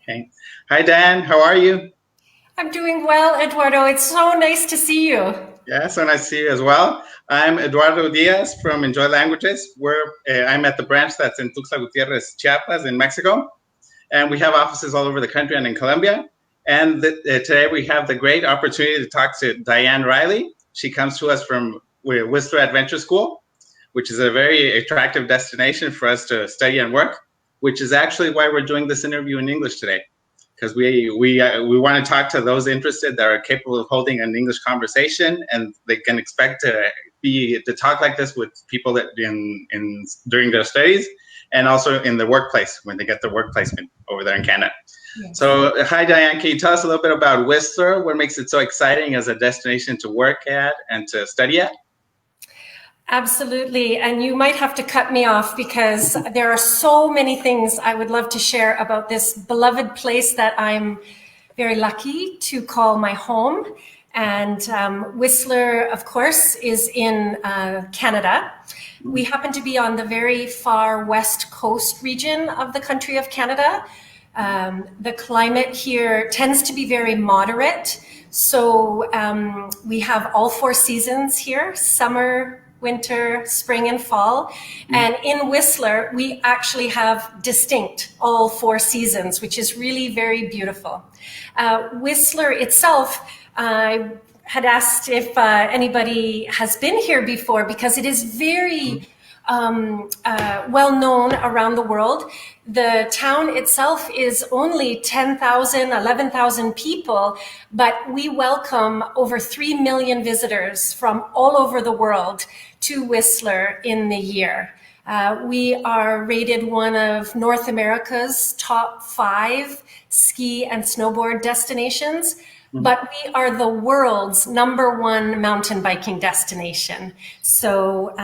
Okay. Hi, Dan. How are you? I'm doing well, Eduardo. It's so nice to see you. Yeah, so nice to see you as well. I'm Eduardo Diaz from Enjoy Languages. I'm at the branch that's in 𝘸𝘢𝘀𝗪𝘄, Chiapas in Mexico. And we have offices all over the country and in Colombia. And today we have the great opportunity to talk to Diane Riley. She comes to us from Whistler Adventure School, which is a very attractive destination for us to study and work, which is actually why we're doing this interview in English today. Because we want to talk to those interested that are capable of holding an English conversation, and they can expect to talk like this with people that during their studies, and also in the workplace when they get their work placement over there in Canada. Yes. So, hi Diane, can you tell us a little bit about Whistler? What makes it so exciting as a destination to work at and to study at? Absolutely. And you might have to cut me off because there are so many things I would love to share about this beloved place that I'm very lucky to call my home. And Whistler, of course, is in Canada. We happen to be on the very far west coast region of the country of Canada. The climate here tends to be very moderate. So we have all four seasons here: summer, winter, spring, and fall. And in Whistler, we actually have distinct all four seasons, which is really very beautiful. Whistler itself, I had asked if anybody has been here before, because it is very well known around the world. The town itself is only 10,000, 11,000 people, but we welcome over 3 million visitors from all over the world to Whistler in the year. We are rated one of North America's top 5 ski and snowboard destinations, but we are the world's #1 mountain biking destination. So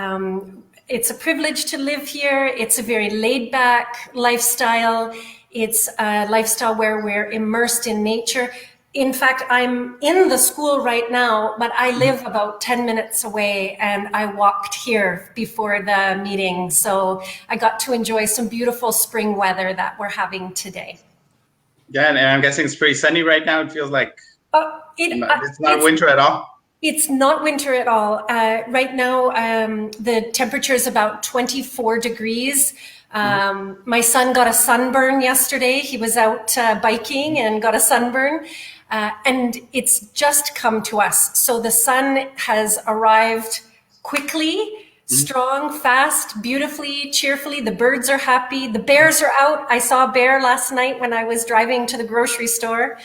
it's a privilege to live here. It's a very laid back lifestyle. It's a lifestyle where we're immersed in nature. In fact, I'm in the school right now, but I live about 10 minutes away, and I walked here before the meeting. So I got to enjoy some beautiful spring weather that we're having today. Yeah, and I'm guessing it's pretty sunny right now. It feels like it's not winter at all. It's not winter at all. Right now, the temperature is about 24 degrees. My son got a sunburn yesterday. He was out biking and got a sunburn. And it's just come to us. So the sun has arrived quickly, strong, fast, beautifully, cheerfully. The birds are happy. The bears are out. I saw a bear last night when I was driving to the grocery store.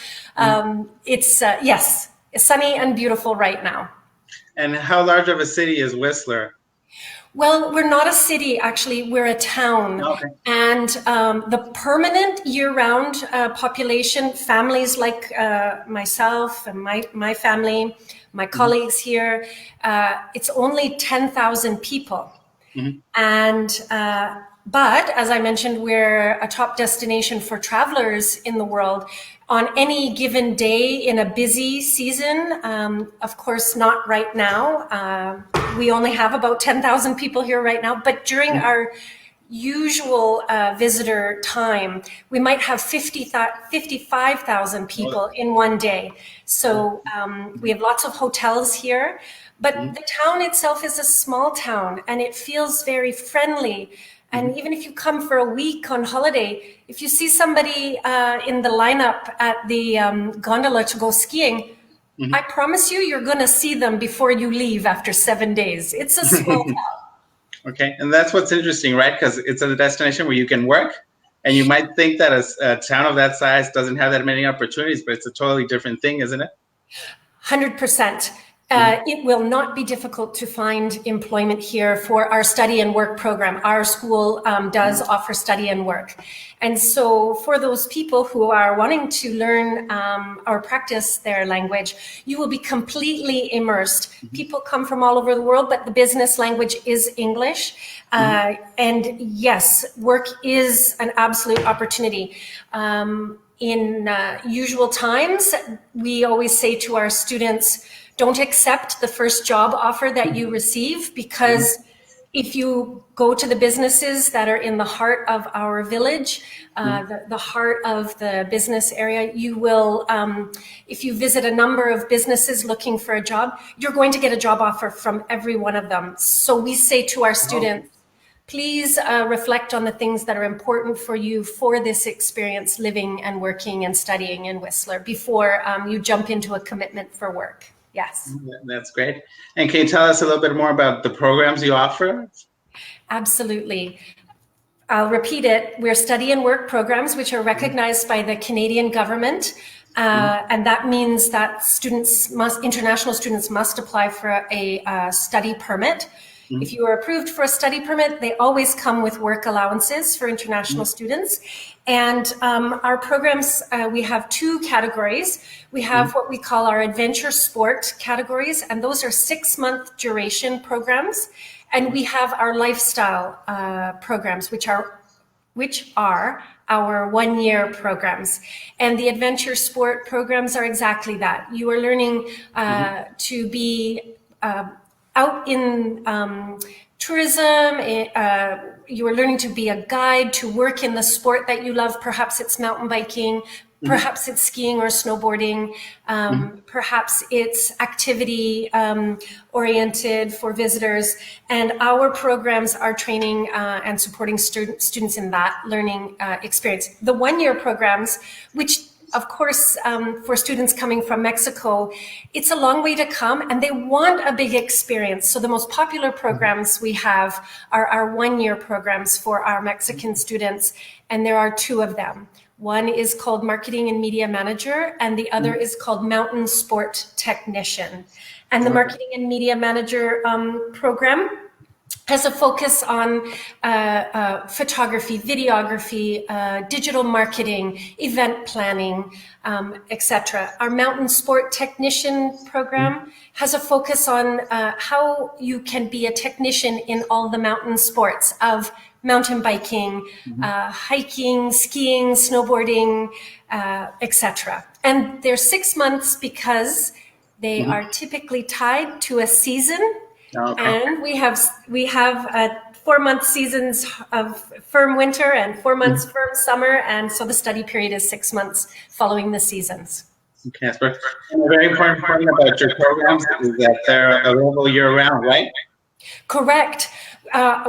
It's, yes, sunny and beautiful right now. And how large of a city is Whistler? Well, we're not a city, actually. We're a town. Okay. And the permanent year-round population, families like myself and my family, my colleagues here, it's only 10,000 people. And but as I mentioned, we're a top destination for travelers in the world. On any given day in a busy season, of course, not right now. We only have about 10,000 people here right now, but during our usual visitor time, we might have 55,000 people in one day. So we have lots of hotels here, but the town itself is a small town, and it feels very friendly. And even if you come for a week on holiday, if you see somebody in the lineup at the gondola to go skiing, I promise you, you're going to see them before you leave after 7 days. It's a small town. Okay, and that's what's interesting, right? Because it's a destination where you can work, and you might think that a town of that size doesn't have that many opportunities, but it's a totally different thing, isn't it? 100%. It will not be difficult to find employment here for our study and work program. Our school does offer study and work. And so for those people who are wanting to learn or practice their language, you will be completely immersed. People come from all over the world, but the business language is English. And yes, work is an absolute opportunity. In usual times, we always say to our students, don't accept the first job offer that you receive, because if you go to the businesses that are in the heart of our village, the heart of the business area, you will, if you visit a number of businesses looking for a job, you're going to get a job offer from every one of them. So we say to our students, please reflect on the things that are important for you for this experience living and working and studying in Whistler before you jump into a commitment for work. Yes. That's great. And can you tell us a little bit more about the programs you offer? Absolutely. I'll repeat it. We're study and work programs, which are recognized by the Canadian government. And that means that international students must apply for a study permit. If you are approved for a study permit, they always come with work allowances for international students. And our programs, we have two categories. We have what we call our adventure sport categories, and those are 6-month duration programs. And we have our lifestyle programs, which are our 1-year programs. And the adventure sport programs are exactly that. You are learning to be out in tourism, you are learning to be a guide, to work in the sport that you love. Perhaps it's mountain biking, perhaps it's skiing or snowboarding, perhaps it's activity oriented for visitors. And our programs are training and supporting students in that learning experience. The 1-year programs, which of course, for students coming from Mexico, it's a long way to come and they want a big experience. So the most popular programs we have are our 1-year programs for our Mexican students. And there are 2 of them. One is called Marketing and Media Manager, and the other is called Mountain Sport Technician. And the Marketing and Media Manager program has a focus on photography, videography, digital marketing, event planning, etc. Our Mountain Sport Technician program has a focus on how you can be a technician in all the mountain sports of mountain biking, hiking, skiing, snowboarding, etc. And they're 6 months because they are typically tied to a season. And we have 4-month seasons of firm winter and 4 months firm summer, and so the study period is 6 months following the seasons. Okay, that's perfect. And a very important point about your programs is that they're available year-round, right? Correct.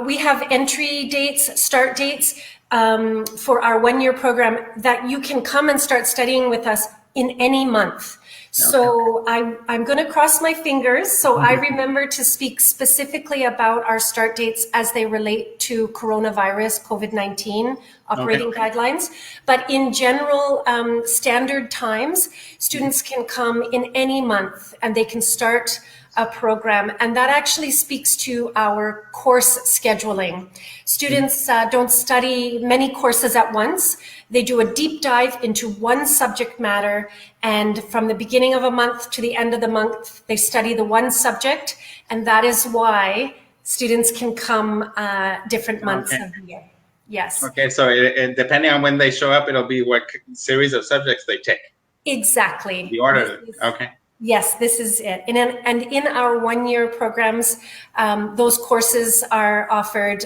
We have entry dates, start dates for our 1-year program that you can come and start studying with us in any month. So I'm going to cross my fingers so I remember to speak specifically about our start dates as they relate to coronavirus, COVID-19 operating guidelines. But in general, standard times, students can come in any month and they can start a program, and that actually speaks to our course scheduling. Students don't study many courses at once. They do a deep dive into one subject matter, and from the beginning of a month to the end of the month, they study the one subject, and that is why students can come different months of the year. Yes. Okay, so depending on when they show up, it'll be what series of subjects they take. Exactly. The order. Okay. Yes, this is it. And in our 1-year programs, those courses are offered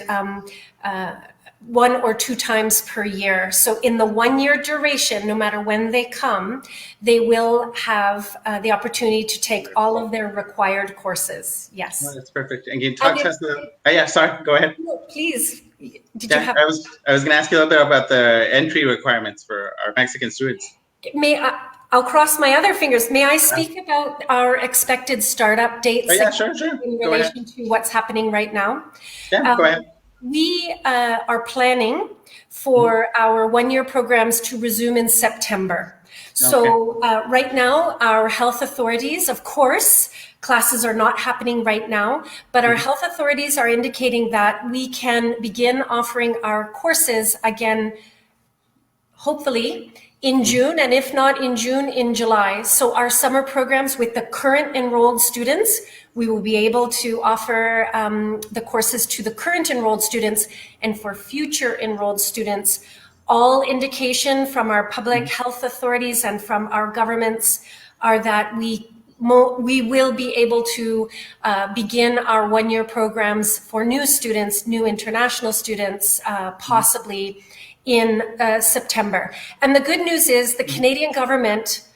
1 or 2 times per year. So in the 1-year duration, no matter when they come, they will have the opportunity to take all of their required courses. Yes. Oh, that's perfect. And can you talk to us? Yeah, sorry, go ahead. No, please. Did you have? I was going to ask you a little bit about the entry requirements for our Mexican students. I'll cross my other fingers. May I speak about our expected startup dates? Oh, yeah, sure. In relation to what's happening right now? Yeah, go ahead. We are planning for our 1-year programs to resume in September. So right now, our health authorities, of course, classes are not happening right now, but our health authorities are indicating that we can begin offering our courses again, hopefully, in June, and if not in June, in July. So our summer programs with the current enrolled students, we will be able to offer the courses to the current enrolled students, and for future enrolled students, all indication from our public health authorities and from our governments are that we we will be able to begin our one-year programs for new students, new international students, possibly in September. And the good news is the Canadian government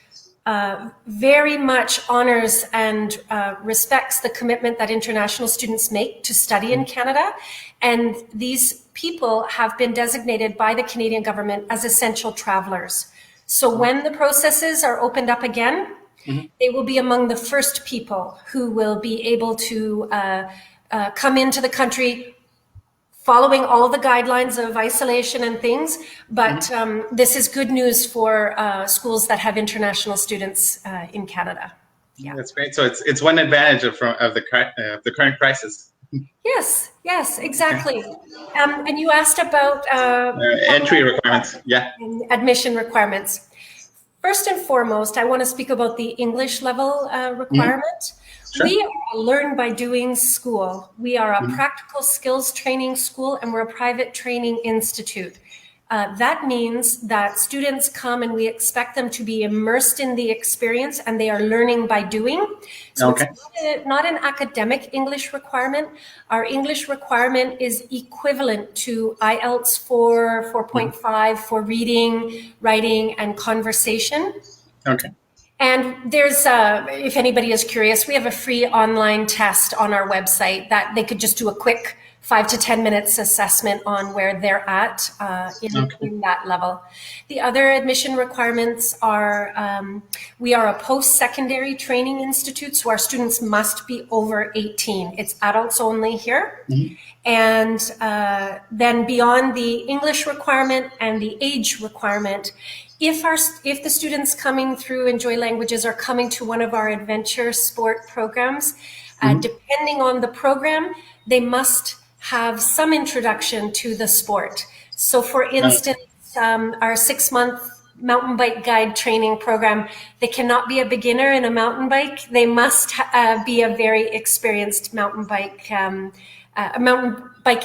very much honors and respects the commitment that international students make to study in Canada. And these people have been designated by the Canadian government as essential travelers. So when the processes are opened up again, they will be among the first people who will be able to come into the country following all the guidelines of isolation and things. But this is good news for schools that have international students in Canada. Yeah, that's great. So it's one advantage of the current crisis. Yes, exactly. And you asked about entry requirements, and admission requirements. First and foremost, I want to speak about the English level requirement. Sure. We are a learn by doing school. We are a practical skills training school, and we're a private training institute. That means that students come and we expect them to be immersed in the experience, and they are learning by doing. So it's not an academic English requirement. Our English requirement is equivalent to IELTS 4, 4.5 for reading, writing, and conversation. Okay. And there's, if anybody is curious, we have a free online test on our website that they could just do a quick 5 to 10 minutes assessment on where they're at in that level. The other admission requirements are, we are a post-secondary training institute, so our students must be over 18. It's adults only here. And then beyond the English requirement and the age requirement, if the students coming through Enjoy Languages are coming to one of our adventure sport programs, depending on the program, they must have some introduction to the sport. So for instance, our 6-month mountain bike guide training program, they cannot be a beginner in a mountain bike. They must be a very experienced mountain bike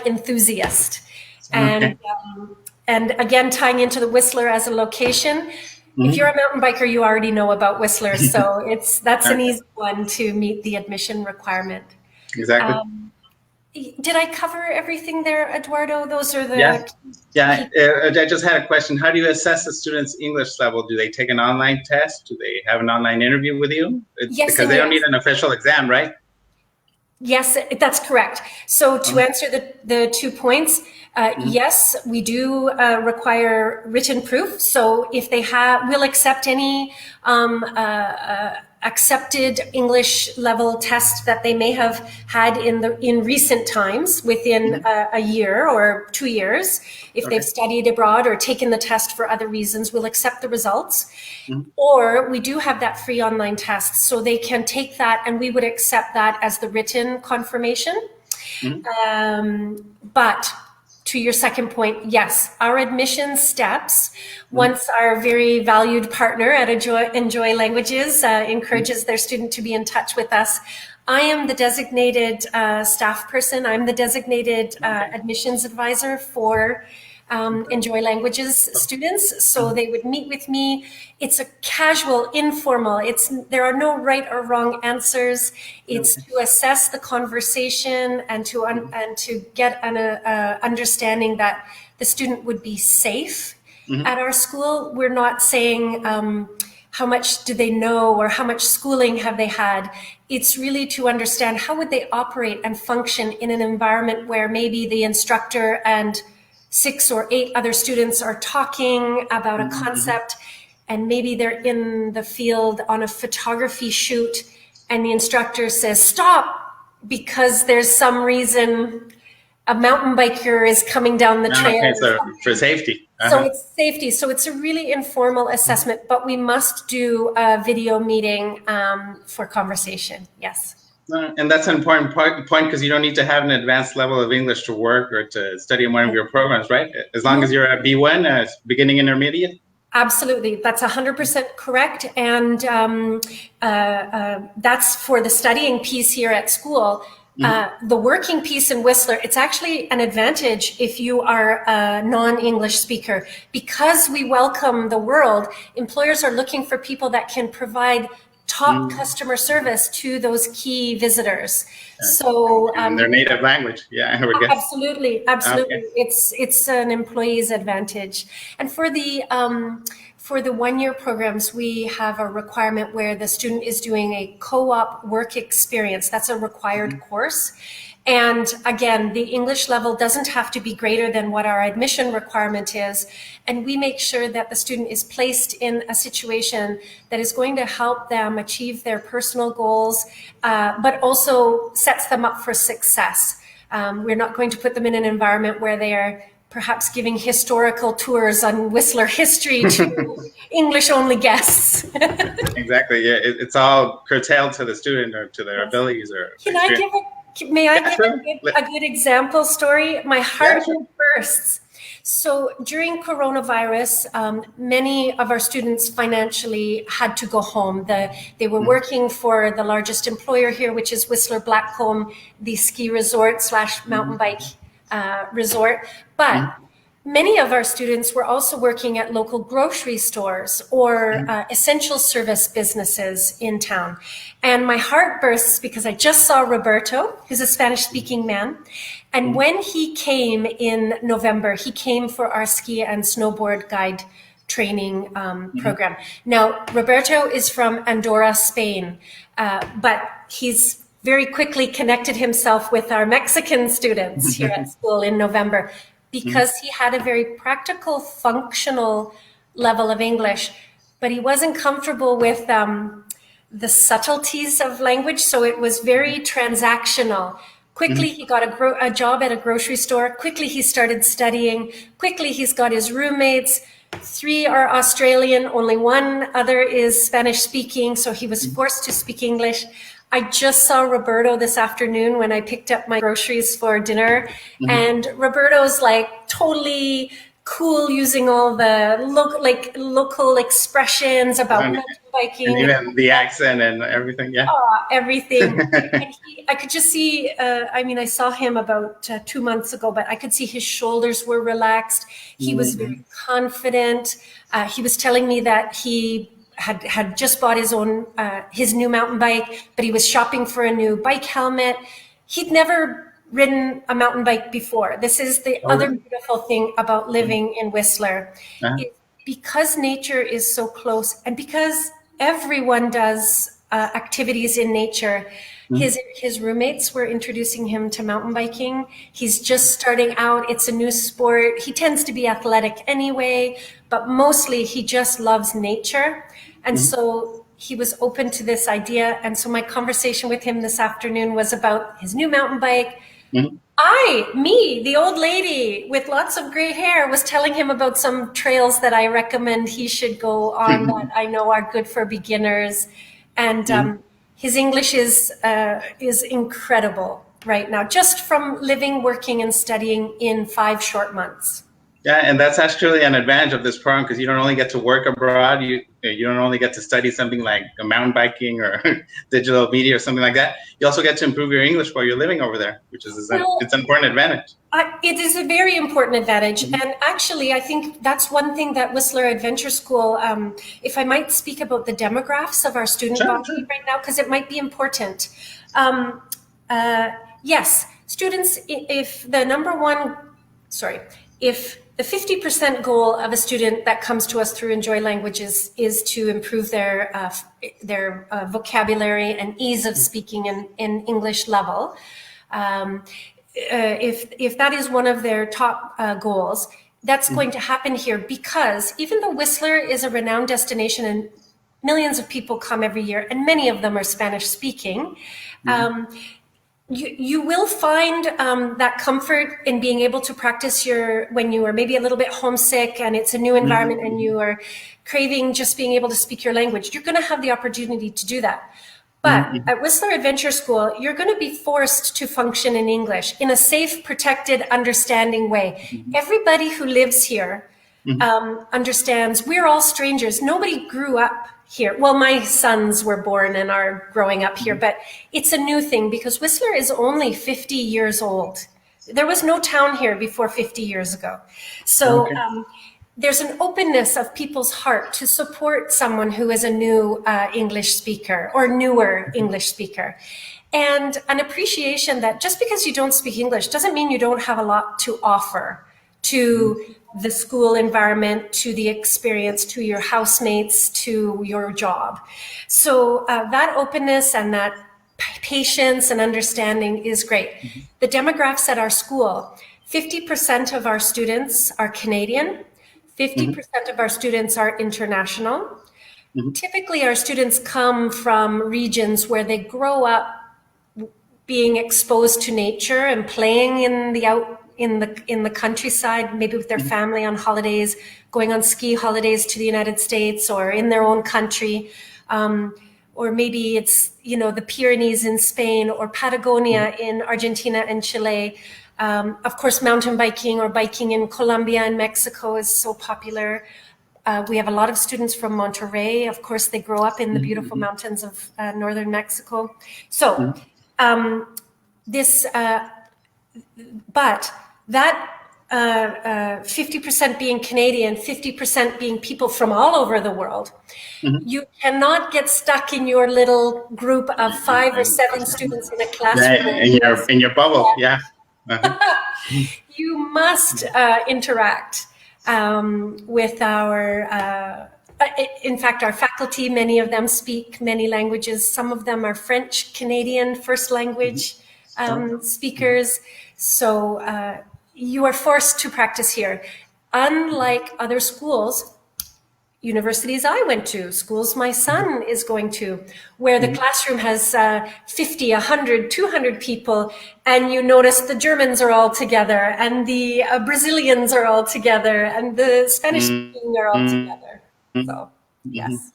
enthusiast. And again, tying into the Whistler as a location, if you're a mountain biker, you already know about Whistler. So that's an easy one to meet the admission requirement. Exactly. Did I cover everything there, Eduardo? Those are the... Yeah. I just had a question. How do you assess the students' English level? Do they take an online test? Do they have an online interview with you? Yes, because they don't need an official exam, right? Yes, that's correct. So to answer the 2 points, yes, we do require written proof. So if they we'll accept any accepted English level test that they may have had in recent times, within a year or 2 years. If they've studied abroad or taken the test for other reasons, we'll accept the results. Or we do have that free online test, so they can take that and we would accept that as the written confirmation. But to your second point, yes, our admission steps, once our very valued partner at Enjoy Languages encourages their student to be in touch with us, I am the designated staff person. I'm the designated admissions advisor for Enjoy Languages students. So they would meet with me. It's a casual, informal. There are no right or wrong answers. It's to assess the conversation and to get an understanding that the student would be safe at our school. We're not saying how much do they know or how much schooling have they had. It's really to understand how would they operate and function in an environment where maybe the instructor and 6 or 8 other students are talking about a concept, and maybe they're in the field on a photography shoot and the instructor says, stop, because there's some reason a mountain biker is coming down the trail. Okay, so for safety. So it's safety. So it's a really informal assessment, but we must do a video meeting for conversation. Yes. And that's an important point because you don't need to have an advanced level of English to work or to study in one of your programs, right? As long as you're a B1, beginning intermediate? Absolutely. That's 100% correct. And that's for the studying piece here at school. The working piece in Whistler, it's actually an advantage if you are a non-English speaker. Because we welcome the world, employers are looking for people that can provide top customer service to those key visitors. So in their native language, I would guess. Absolutely. Okay. It's an employee's advantage. And for the 1-year programs, we have a requirement where the student is doing a co-op work experience. That's a required course. And again, the English level doesn't have to be greater than what our admission requirement is. And we make sure that the student is placed in a situation that is going to help them achieve their personal goals, but also sets them up for success. We're not going to put them in an environment where they are perhaps giving historical tours on Whistler history to English-only guests. Exactly. Yeah, it's all curtailed to the student or to their abilities. Or May I give a good example story? My heart bursts. So during coronavirus, many of our students financially had to go home. They were working for the largest employer here, which is Whistler Blackcomb, the ski resort / mountain bike resort. But many of our students were also working at local grocery stores or essential service businesses in town. And my heart bursts because I just saw Roberto, who's a Spanish-speaking man. And when he came in November, he came for our ski and snowboard guide training program. Now, Roberto is from Andorra, Spain, but he's very quickly connected himself with our Mexican students here at school in November, because he had a very practical, functional level of English, but he wasn't comfortable with the subtleties of language, so it was very transactional. Quickly, he got a job at a grocery store. Quickly, he started studying. Quickly, he's got his roommates. 3 are Australian, only 1 other is Spanish-speaking, so he was forced to speak English. I just saw Roberto this afternoon when I picked up my groceries for dinner, and Roberto's like totally cool, using all the local expressions about mountain biking. And even the accent and everything, everything. And I could just see, I saw him about 2 months ago, but I could see his shoulders were relaxed. He was very confident. He was telling me that he had just bought his new mountain bike, but he was shopping for a new bike helmet. He'd never ridden a mountain bike before. This is the other beautiful thing about living in Whistler. Because nature is so close, and because everyone does activities in nature. His roommates were introducing him to mountain biking. He's just starting out. It's a new sport. He tends to be athletic anyway, but mostly he just loves nature. And so he was open to this idea. And so my conversation with him this afternoon was about his new mountain bike. The old lady with lots of gray hair, was telling him about some trails that I recommend he should go on that I know are good for beginners. And his English is incredible right now, just from living, working, and studying in 5 short months. Yeah, and that's actually an advantage of this program, because you don't only get to work abroad, you don't only get to study something like mountain biking or digital media or something like that. You also get to improve your English while you're living over there, which is it's an important advantage. It is a very important advantage. And actually, I think that's one thing that Whistler Adventure School, if I might speak about the demographics of our student body right now, because it might be important. Yes, students, if the 50% goal of a student that comes to us through Enjoy Languages is to improve their vocabulary and ease of speaking in English level. If that is one of their top goals, that's going to happen here, because even though Whistler is a renowned destination and millions of people come every year, and many of them are Spanish speaking, you will find that comfort in being able to practice when you are maybe a little bit homesick and it's a new environment and you are craving just being able to speak your language. You're going to have the opportunity to do that. But at Whistler Adventure School, you're going to be forced to function in English in a safe, protected, understanding way. Everybody who lives here understands we're all strangers. Nobody grew up here. Well, my sons were born and are growing up here, but it's a new thing because Whistler is only 50 years old. There was no town here before 50 years ago. So there's an openness of people's heart to support someone who is a new English speaker or newer English speaker. And an appreciation that just because you don't speak English doesn't mean you don't have a lot to offer to the school environment, to the experience, to your housemates, to your job. So that openness and that patience and understanding is great. The demographics at our school, 50% of our students are Canadian, 50% of our students are international. Typically, our students come from regions where they grow up being exposed to nature and playing in the countryside, maybe with their family on holidays, going on ski holidays to the United States or in their own country. Or maybe it's, the Pyrenees in Spain or Patagonia in Argentina and Chile. Of course, mountain biking or biking in Colombia and Mexico is so popular. We have a lot of students from Monterrey. Of course, they grow up in the beautiful mountains of northern Mexico. So but that 50% being Canadian, 50% being people from all over the world, you cannot get stuck in your little group of 5 or 7 students in a classroom. In your bubble, yeah. You must interact with our, in fact, our faculty. Many of them speak many languages. Some of them are French, Canadian, first language speakers. So you are forced to practice here. Unlike other schools, universities I went to, schools my son is going to, where the classroom has 50, 100, 200 people, and you notice the Germans are all together, and the Brazilians are all together, and the Spanish speaking are all together. So, yes.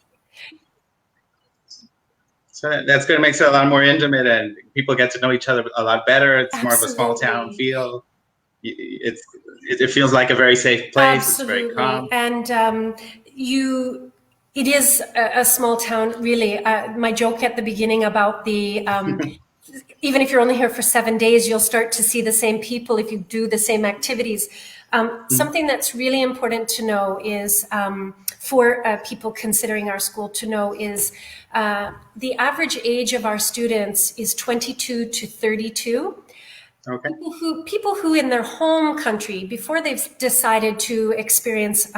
So that's going to make it a lot more intimate, and people get to know each other a lot better. It's more of a small town feel. It feels like a very safe place. Absolutely. It's very calm. And it is a small town, really. My joke at the beginning about the, even if you're only here for 7 days, you'll start to see the same people if you do the same activities. Something that's really important to know is, for people considering our school to know is, the average age of our students is 22 to 32. Okay. People who in their home country, before they've decided to experience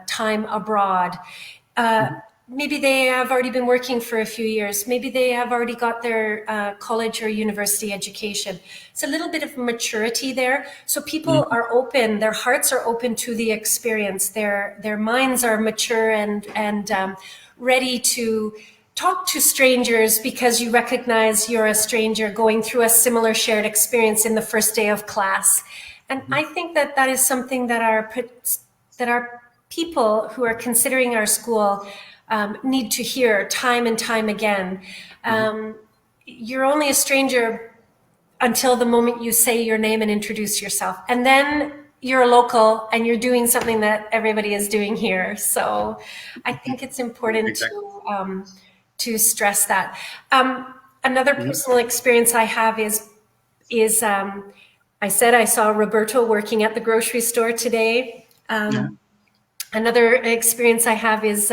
time abroad, maybe they have already been working for a few years. Maybe they have already got their college or university education. It's a little bit of maturity there. So people are open, their hearts are open to the experience. Their minds are mature and ready to talk to strangers because you recognize you're a stranger going through a similar shared experience in the first day of class. And I think that that is something that our people who are considering our school need to hear time and time again. You're only a stranger until the moment you say your name and introduce yourself. And then you're a local and you're doing something that everybody is doing here. So I think it's important to stress that. Another personal experience I have is I said I saw Roberto working at the grocery store today. Another experience I have is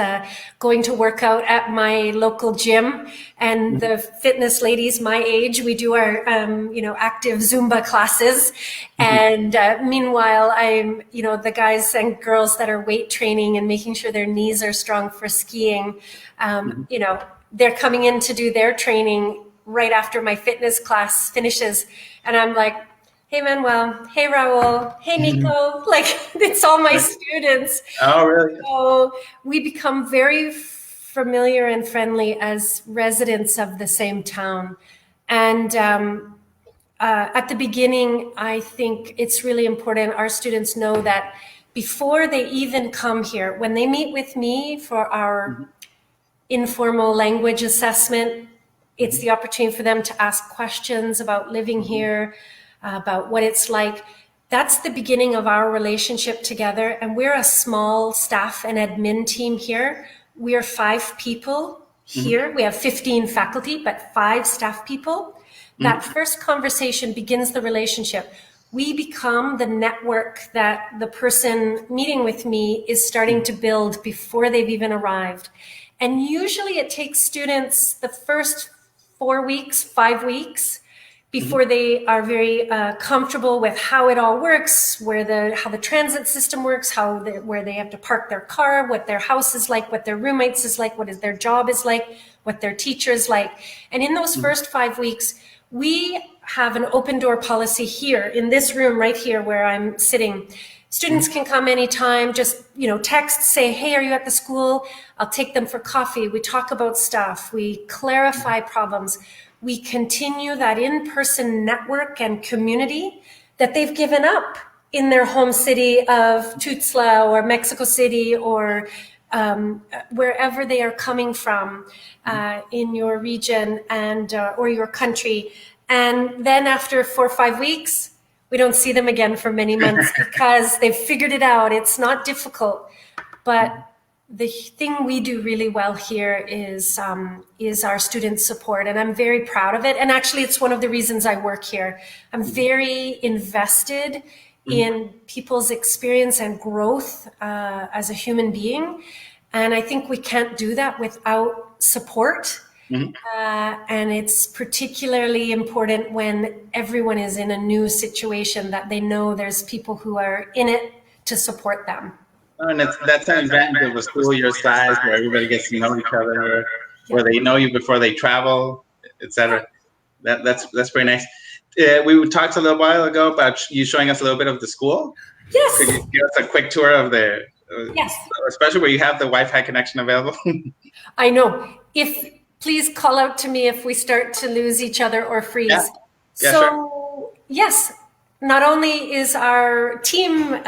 going to work out at my local gym, and the fitness ladies my age, we do our active Zumba classes, and meanwhile I'm the guys and girls that are weight training and making sure their knees are strong for skiing. They're coming in to do their training right after my fitness class finishes, and I'm like, hey Manuel, hey Raul, hey Nico, like it's all my students. Oh, really? So we become very familiar and friendly as residents of the same town. And at the beginning, I think it's really important our students know that before they even come here, when they meet with me for our informal language assessment, it's the opportunity for them to ask questions about living here, about what it's like. That's the beginning of our relationship together. And we're a small staff and admin team here. We are 5 people here. We have 15 faculty, but 5 staff people. That first conversation begins the relationship. we become the network that the person meeting with me is starting to build before they've even arrived. And usually it takes students the first 4 weeks, 5 weeks, before they are very comfortable with how it all works, how the transit system works, where they have to park their car, what their house is like, what their roommates is like, what their job is like, what their teacher is like. And in those first 5 weeks, we have an open door policy here in this room right here where I'm sitting. Students can come anytime, just, text, say, hey, are you at the school? I'll take them for coffee. We talk about stuff. We clarify problems. We continue that in-person network and community that they've given up in their home city of Tuxtla or Mexico City or wherever they are coming from in your region and or your country. And then after 4 or 5 weeks, we don't see them again for many months because they've figured it out. It's not difficult. But the thing we do really well here is our student support, and I'm very proud of it. And actually, it's one of the reasons I work here. I'm very invested in people's experience and growth as a human being. And I think we can't do that without support. And it's particularly important when everyone is in a new situation that they know there's people who are in it to support them. And that's an advantage of a school your size where everybody gets to know each other, where they know you before they travel, etc. That's very nice. We talked a little while ago about you showing us a little bit of the school. Yes. Could you give us a quick tour of the, yes, especially where you have the Wi-Fi connection available? I know. Please call out to me if we start to lose each other or freeze. Yeah, so, sure. Yes, not only is our team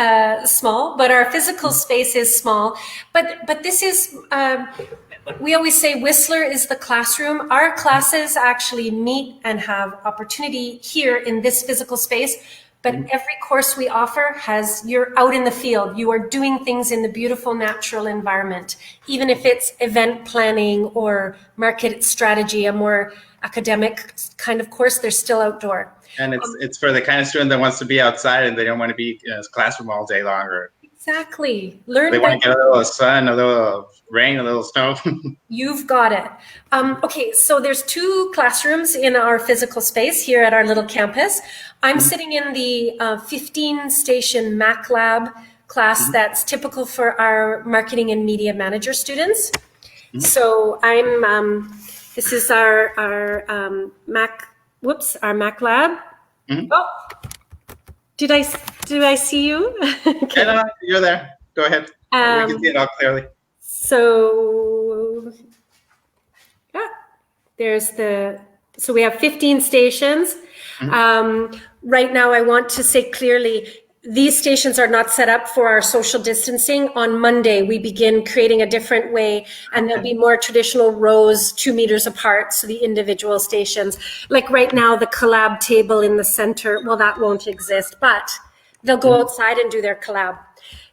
small, but our physical space is small. But this is, we always say Whistler is the classroom. Our classes actually meet and have opportunity here in this physical space. But every course we offer you're out in the field. You are doing things in the beautiful natural environment. Even if it's event planning or market strategy, a more academic kind of course, they're still outdoor. And it's for the kind of student that wants to be outside and they don't want to be in a classroom all day long. Exactly. They want to get a little sun, a little rain, a little snow. You've got it. Okay, so there's 2 classrooms in our physical space here at our little campus. I'm sitting in the 15-station Mac Lab class that's typical for our marketing and media manager students. So this is our Mac Lab. Oh, did I see you? Okay. No, you're there. Go ahead. We can see it all clearly. So so we have 15 stations. Right now, I want to say clearly, these stations are not set up for our social distancing. On Monday, we begin creating a different way, and there'll be more traditional rows 2 meters apart, so the individual stations. Like right now, the collab table in the center, well, that won't exist, but they'll go outside and do their collab.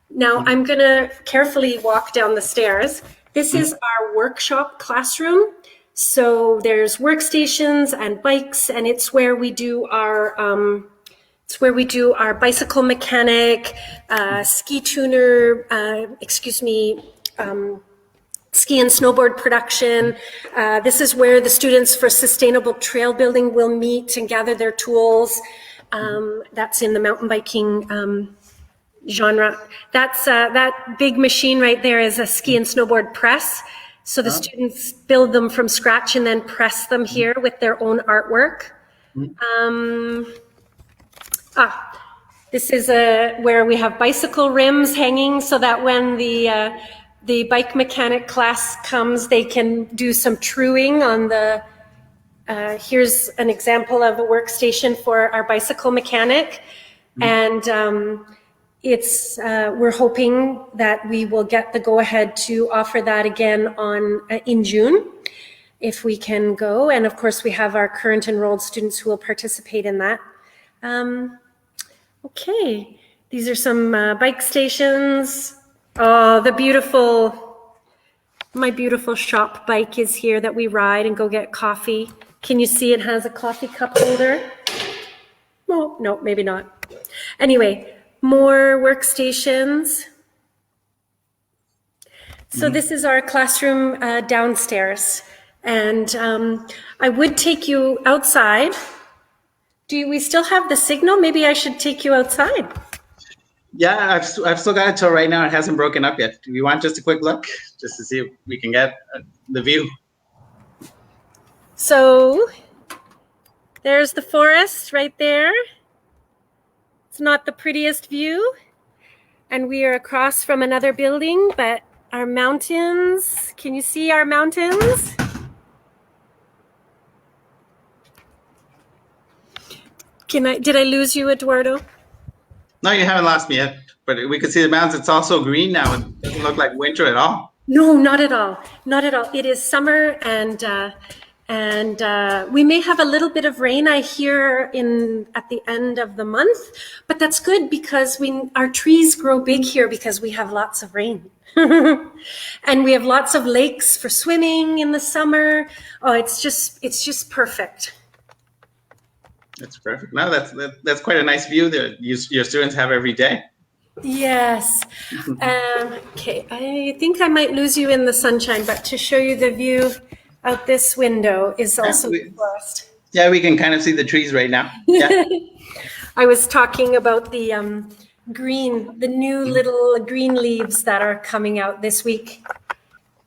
Now, I'm going to carefully walk down the stairs. This is our workshop classroom. So there's workstations and bikes, and it's where we do our bicycle mechanic, ski tuner, ski and snowboard production. This is where the students for sustainable trail building will meet and gather their tools. That's in the mountain biking genre. That big machine right there is a ski and snowboard press. So the students build them from scratch and then press them here with their own artwork. This is where we have bicycle rims hanging so that when the bike mechanic class comes, they can do some truing on the, here's an example of a workstation for our bicycle mechanic. And we're hoping that we will get the go-ahead to offer that again in June, if we can go. And of course, we have our current enrolled students who will participate in that. Okay, these are some bike stations. Oh, my beautiful shop bike is here that we ride and go get coffee. Can you see it has a coffee cup holder? Oh, no, maybe not. Anyway, more workstations. So this is our classroom downstairs. And I would take you outside. Do we still have the signal? Maybe I should take you outside. Yeah, I've still got it till right now. It hasn't broken up yet. Do you want just a quick look, just to see if we can get the view? So there's the forest right there. It's not the prettiest view. And we are across from another building, but our mountains, can you see our mountains? Did I lose you, Eduardo? No, you haven't lost me yet, but we can see the mountains. It's also green now. It doesn't look like winter at all. No, not at all. Not at all. It is summer, and we may have a little bit of rain, I hear, at the end of the month, but that's good because our trees grow big here because we have lots of rain. And we have lots of lakes for swimming in the summer. Oh, it's just perfect. That's perfect. No, that's quite a nice view that your students have every day. Yes. Okay, I think I might lose you in the sunshine, but to show you the view out this window is also the forest. Yeah, we can kind of see the trees right now. Yeah. I was talking about the new little green leaves that are coming out this week.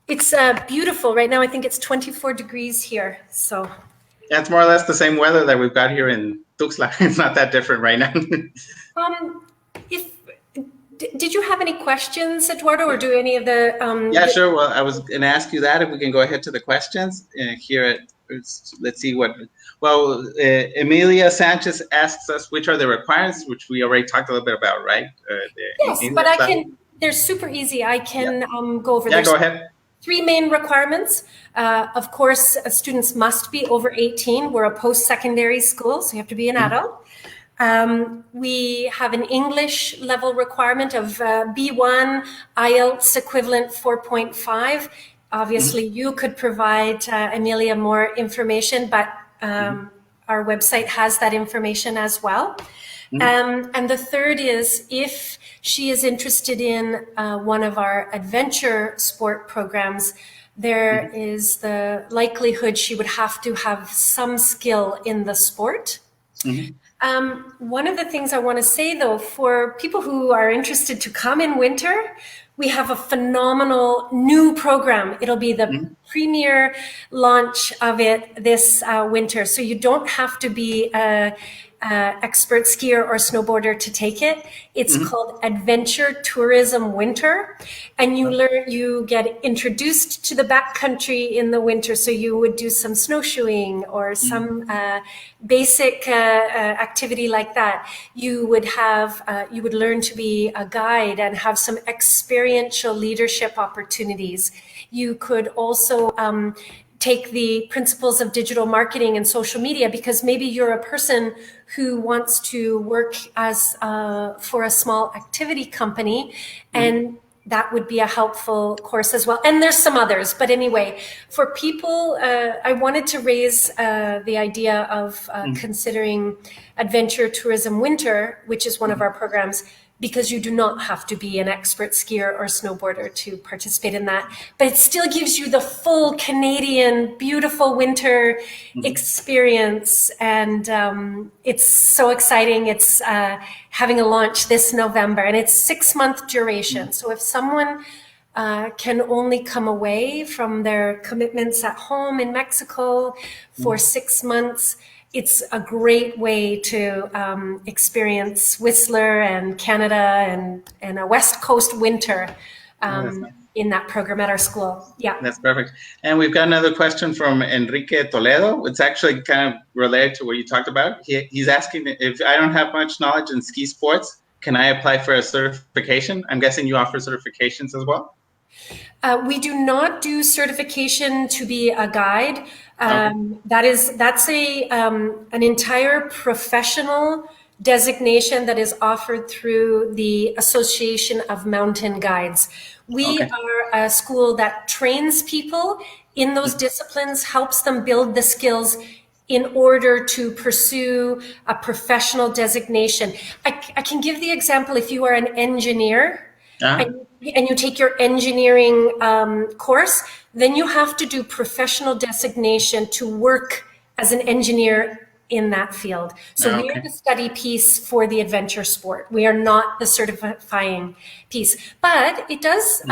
It's beautiful. Right now, I think it's 24 degrees here, so. Yeah, it's more or less the same weather that we've got here in Tuxtla. It's not that different right now. Did you have any questions, Eduardo, or do any of the? Yeah, sure. Well, I was going to ask you that. If we can go ahead to the questions here. Let's see what. Well, Emilia Sanchez asks us which are the requirements, which we already talked a little bit about, right? Yes, but I can. They're super easy. I can go over. Yeah, go ahead. 3 main requirements. Of course, students must be over 18. We're a post-secondary school, so you have to be an adult. We have an English level requirement of B1, IELTS equivalent 4.5. Obviously, you could provide Emilia more information, but our website has that information as well. And the third is if she is interested in one of our adventure sport programs, there is the likelihood she would have to have some skill in the sport. One of the things I want to say, though, for people who are interested to come in winter, we have a phenomenal new program. It'll be the premier launch of it this winter. So you don't have to be a expert skier or snowboarder to take it. It's called Adventure Tourism Winter, and you get introduced to the backcountry in the winter. So you would do some snowshoeing or some basic activity like that. You would learn to be a guide and have some experiential leadership opportunities. You could also take the principles of digital marketing and social media, because maybe you're a person who wants to work as for a small activity company, and that would be a helpful course as well. And there's some others, but anyway, for people, I wanted to raise the idea of considering Adventure Tourism Winter, which is one of our programs, because you do not have to be an expert skier or snowboarder to participate in that. But it still gives you the full Canadian beautiful winter experience. And it's so exciting. It's having a launch this November, and it's 6-month duration. So if someone can only come away from their commitments at home in Mexico for 6 months, it's a great way to experience Whistler and Canada and a West Coast winter in that program at our school. Yeah. That's perfect. And we've got another question from Enrique Toledo. It's actually kind of related to what you talked about. He's asking if I don't have much knowledge in ski sports, can I apply for a certification? I'm guessing you offer certifications as well? We do not do certification to be a guide. That's an entire professional designation that is offered through the Association of Mountain Guides. We are a school that trains people in those disciplines, helps them build the skills in order to pursue a professional designation. I can give the example, if you are an engineer and you take your engineering course, then you have to do professional designation to work as an engineer in that field. So we are the study piece for the adventure sport. We are not the certifying piece. But it does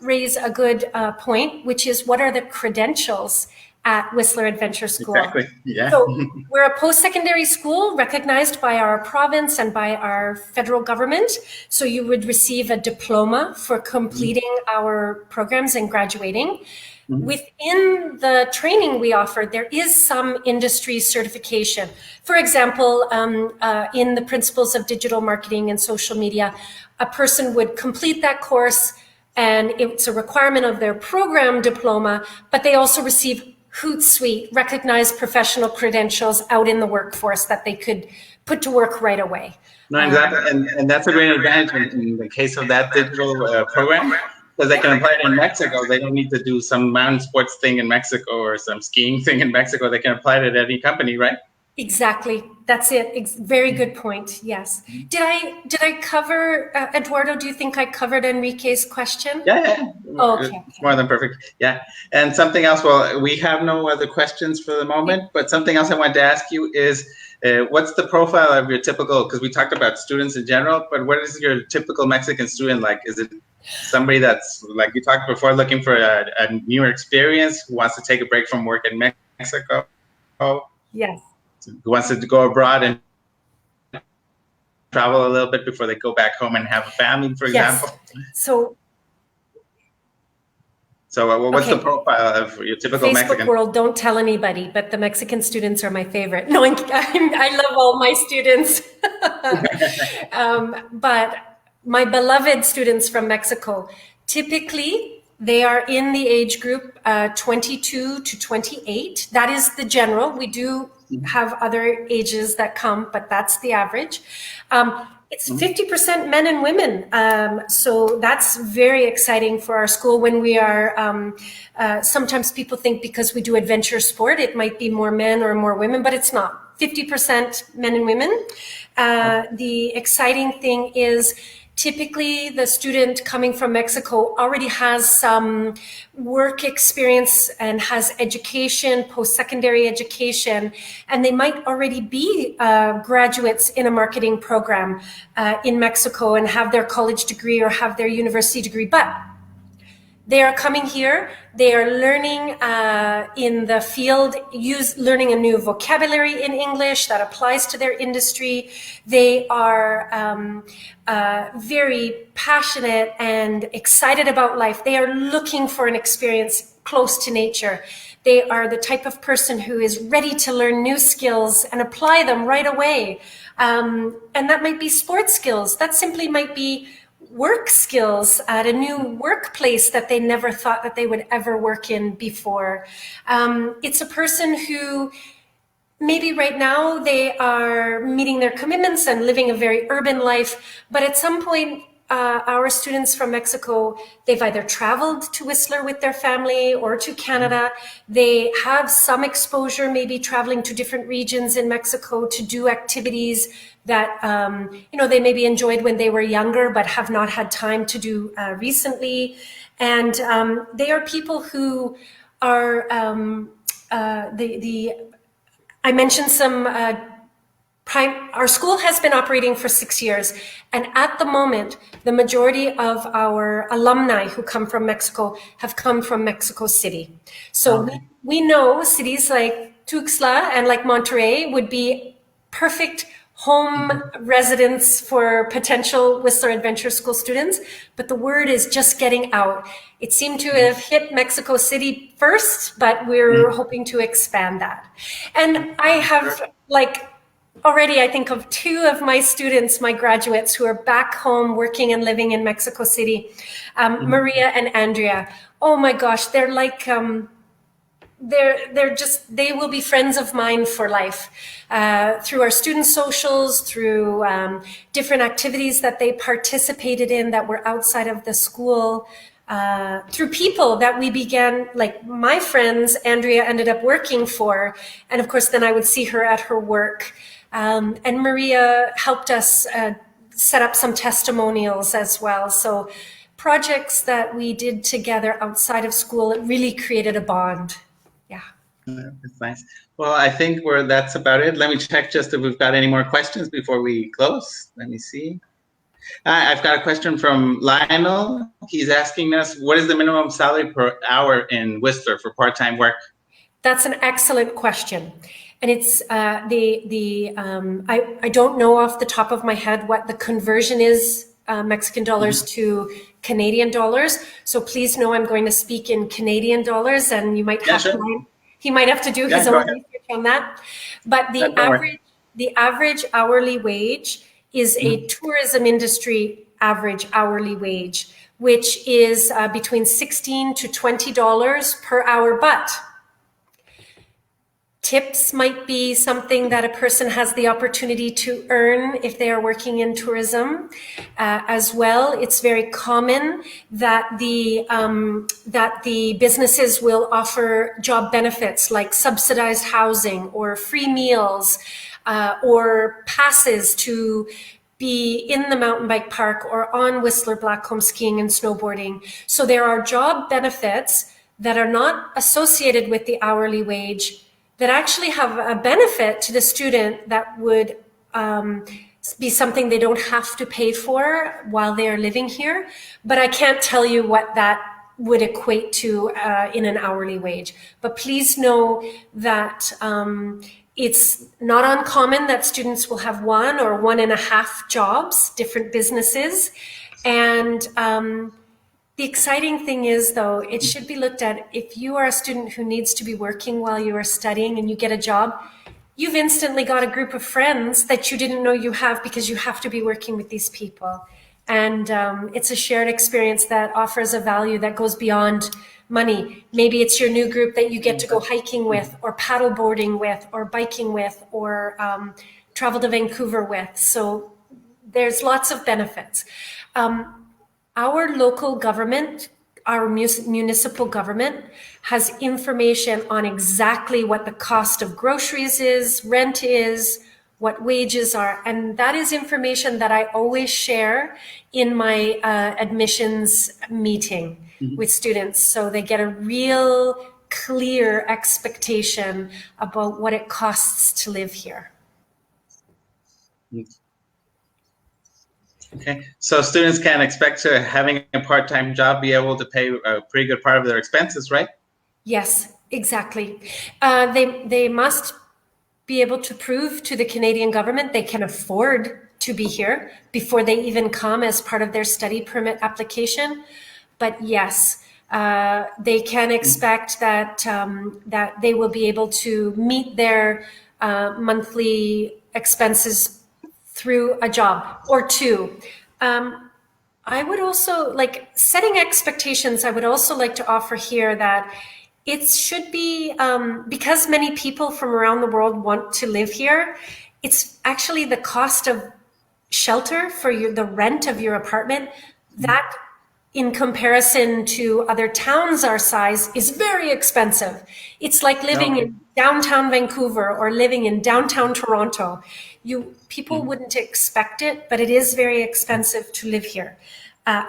raise a good point, which is, what are the credentials at Whistler Adventure School? Exactly. Yeah. So we're a post-secondary school recognized by our province and by our federal government. So you would receive a diploma for completing our programs and graduating. Within the training we offer, there is some industry certification. For example, in the principles of digital marketing and social media, a person would complete that course, and it's a requirement of their program diploma, but they also receive Hootsuite, recognized professional credentials out in the workforce that they could put to work right away. No, exactly. And that's a great advantage in the case of that digital program, because they can apply it in Mexico. They don't need to do some mountain sports thing in Mexico or some skiing thing in Mexico. They can apply it at any company, right? Exactly. That's it. Very good point. Yes. Did I cover, Eduardo, do you think I covered Enrique's question? Yeah. Oh, okay. It's more than perfect. Yeah. And something else, well, we have no other questions for the moment, but something else I wanted to ask you is, what's the profile of your typical, because we talked about students in general, but what is your typical Mexican student like? Is it somebody that's, like you talked before, looking for a newer experience, who wants to take a break from work in Mexico? Yes. Who wants to go abroad and travel a little bit before they go back home and have a family, for example? So what's the profile of your typical Facebook Mexican? world, don't tell anybody, but the Mexican students are my favorite. No, I love all my students. But my beloved students from Mexico, typically they are in the age group 22 to 28. That is the general. We do have other ages that come, but that's the average. It's 50% men and women. So that's very exciting for our school when we are, sometimes people think because we do adventure sport, it might be more men or more women, but it's not. 50% men and women. The exciting thing is, typically, the student coming from Mexico already has some work experience and has education, post-secondary education, and they might already be graduates in a marketing program in Mexico and have their college degree or have their university degree. But they are coming here, they are learning in the field, learning a new vocabulary in English that applies to their industry. They are very passionate and excited about life. They are looking for an experience close to nature. They are the type of person who is ready to learn new skills and apply them right away. And that might be sports skills. That simply might be work skills at a new workplace that they never thought that they would ever work in before. It's a person who maybe right now they are meeting their commitments and living a very urban life, but at some point, our students from Mexico, they've either traveled to Whistler with their family or to Canada. They have some exposure, maybe traveling to different regions in Mexico to do activities that they maybe enjoyed when they were younger, but have not had time to do recently. And they are people who are I mentioned some. Our school has been operating for 6 years, and at the moment, the majority of our alumni who come from Mexico have come from Mexico City. So we know cities like Tuxtla and like Monterrey would be perfect home residence for potential Whistler Adventure School students, but the word is just getting out. It seemed to have hit Mexico City first, but we're hoping to expand that. And I have already, I think of 2 of my students, my graduates, who are back home working and living in Mexico City, Maria and Andrea. Oh my gosh, they're like, they will be friends of mine for life. Through our student socials, through different activities that they participated in that were outside of the school. through people that we began, like my friends, Andrea ended up working for. And of course, then I would see her at her work. And Maria helped us set up some testimonials as well. So projects that we did together outside of school, it really created a bond. Yeah. That's nice. Well, I think that's about it. Let me check just if we've got any more questions before we close. Let me see. I've got a question from Lionel. He's asking us, what is the minimum salary per hour in Whistler for part-time work? That's an excellent question. And it's I don't know off the top of my head what the conversion is, Mexican dollars to Canadian dollars. So please know I'm going to speak in Canadian dollars, and you might have he might have to do his own research on that. But the average hourly wage is a tourism industry average hourly wage, which is between $16 to $20 per hour. But tips might be something that a person has the opportunity to earn if they are working in tourism as well. It's very common that the businesses will offer job benefits like subsidized housing or free meals or passes to be in the mountain bike park or on Whistler Blackcomb skiing and snowboarding. So there are job benefits that are not associated with the hourly wage that actually have a benefit to the student that would be something they don't have to pay for while they're living here. But I can't tell you what that would equate to in an hourly wage. But please know that it's not uncommon that students will have 1 or 1.5 jobs, different businesses. And the exciting thing is, though, it should be looked at, if you are a student who needs to be working while you are studying and you get a job, you've instantly got a group of friends that you didn't know you have because you have to be working with these people. And it's a shared experience that offers a value that goes beyond money. Maybe it's your new group that you get to go hiking with, or paddle boarding with, or biking with, or travel to Vancouver with. So there's lots of benefits. Our local government, our municipal government, has information on exactly what the cost of groceries is, rent is, what wages are. And that is information that I always share in my admissions meeting with students. So they get a real clear expectation about what it costs to live here. Okay, so students can expect to having a part-time job be able to pay a pretty good part of their expenses, right? Yes, exactly. They must be able to prove to the Canadian government they can afford to be here before they even come as part of their study permit application. But yes, they can expect that that they will be able to meet their monthly expenses through a job or two. I would also, like, setting expectations, I would also like to offer here that it should be, because many people from around the world want to live here, it's actually the cost of shelter for the rent of your apartment, that in comparison to other towns our size is very expensive. It's like living in downtown Vancouver or living in downtown Toronto. People wouldn't expect it, but it is very expensive to live here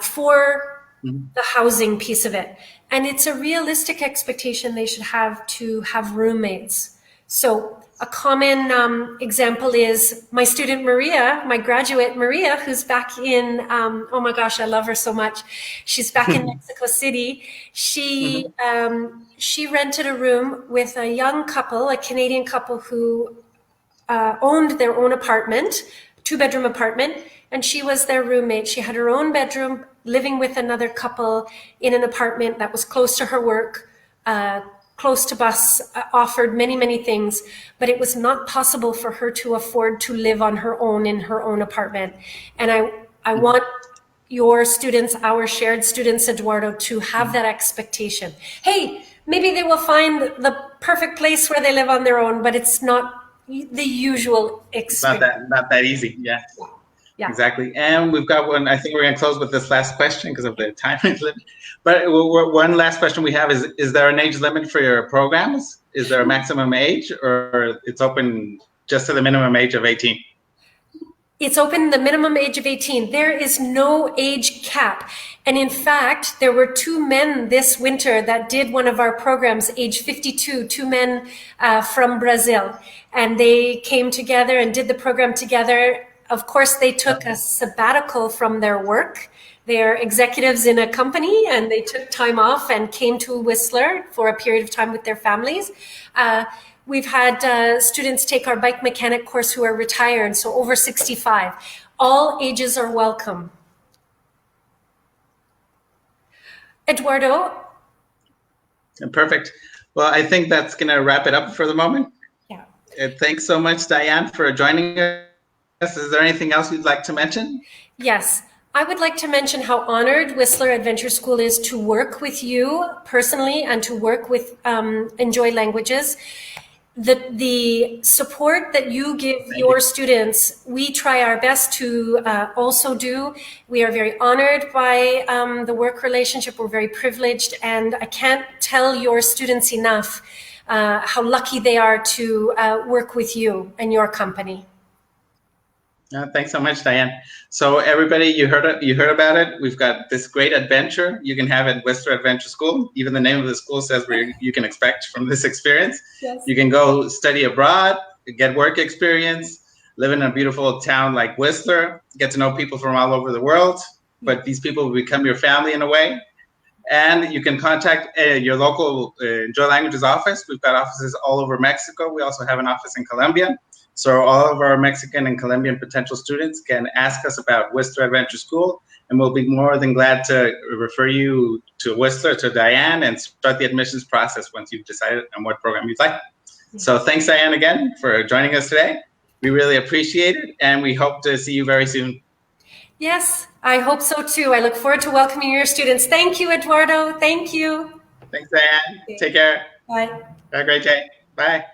for the housing piece of it. And it's a realistic expectation they should have to have roommates. So a common example is my student Maria, my graduate Maria, who's back in, oh my gosh, I love her so much. She's back in Mexico City. She rented a room with a young couple, a Canadian couple who owned their own apartment, 2-bedroom apartment, and she was their roommate. She had her own bedroom, living with another couple in an apartment that was close to her work, close to bus, offered many, many things, but it was not possible for her to afford to live on her own in her own apartment. And I want your students, our shared students, Eduardo, to have that expectation. Hey, maybe they will find the perfect place where they live on their own, but it's not the usual experience. Not that easy, yeah. Yeah. Exactly. And we've got one, I think we're going to close with this last question because of the time limit. But one last question we have is there an age limit for your programs? Is there a maximum age, or it's open just to the minimum age of 18? It's open the minimum age of 18. There is no age cap. And in fact, there were 2 men this winter that did one of our programs, age 52, 2 men from Brazil. And they came together and did the program together. Of course, they took a sabbatical from their work. They're executives in a company, and they took time off and came to Whistler for a period of time with their families. We've had students take our bike mechanic course who are retired, so over 65. All ages are welcome. Eduardo? Perfect. Well, I think that's going to wrap it up for the moment. Yeah. Thanks so much, Diane, for joining us. Is there anything else you'd like to mention? Yes. I would like to mention how honored Whistler Adventure School is to work with you personally and to work with Enjoy Languages. The support that you give your students, we try our best to also do. We are very honored by the work relationship. We're very privileged, and I can't tell your students enough how lucky they are to work with you and your company. Thanks so much, Diane. So everybody, you heard about it. We've got this great adventure you can have at Whistler Adventure School. Even the name of the school says where you can expect from this experience. Yes. You can go study abroad, get work experience, live in a beautiful town like Whistler, get to know people from all over the world, but these people will become your family in a way. And you can contact your local Enjoy Languages office. We've got offices all over Mexico. We also have an office in Colombia. So all of our Mexican and Colombian potential students can ask us about Whistler Adventure School, and we'll be more than glad to refer you to Whistler, to Diane, and start the admissions process once you've decided on what program you'd like. So thanks, Diane, again for joining us today. We really appreciate it, and we hope to see you very soon. Yes, I hope so too. I look forward to welcoming your students. Thank you, Eduardo. Thank you. Thanks, Diane. Take care. Bye. Have a great day. Bye.